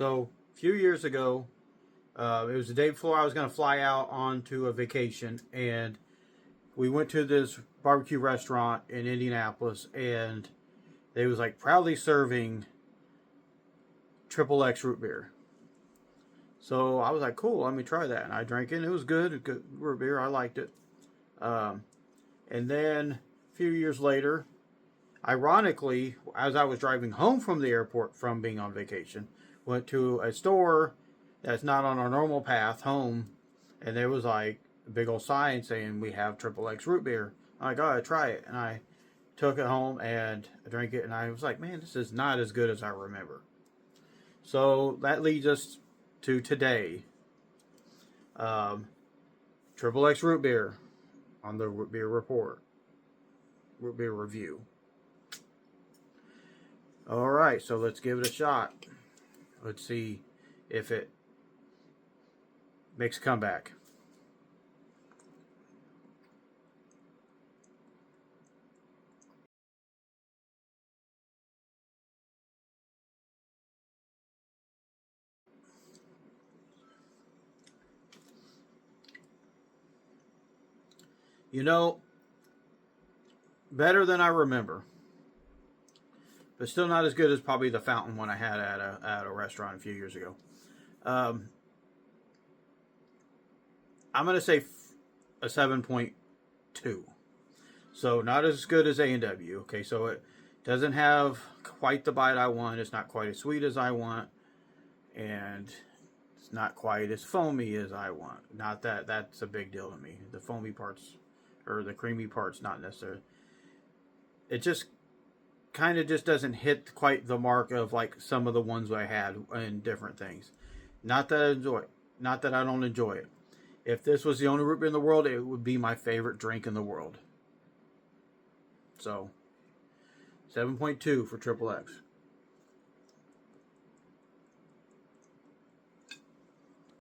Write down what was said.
So a few years ago, it was the day before I was going to fly out onto a vacation, and we went to this barbecue restaurant in Indianapolis, and they was like proudly serving Triple X root beer. So I was like, cool, let me try that. And I drank it, and it was good, good root beer. I liked it. And then a few years later, ironically, as I was driving home from the airport from being on vacation, went to a store that's not on our normal path home, and there was like a big old sign saying we have Triple X root beer. I'm like, oh, try it. And I took it home and I drank it, and I was like, man, this is not as good as I remember. So that leads us to today. Triple X root beer on the root beer report, root beer review. All right, so let's give it a shot. Let's see if it makes a comeback. You know, better than I remember, but still not as good as probably the fountain one I had at a restaurant a few years ago. I'm gonna say a 7.2. So not as good as A&W. Okay, so it doesn't have quite the bite I want. It's not quite as sweet as I want, and it's not quite as foamy as I want. Not that that's a big deal to me. The foamy parts or the creamy parts, not necessarily. It just kind of just doesn't hit quite the mark of like some of the ones I had in different things. Not that I enjoy it. Not that I don't enjoy it. If this was the only root beer in the world, it would be my favorite drink in the world. So, 7.2 for Triple X.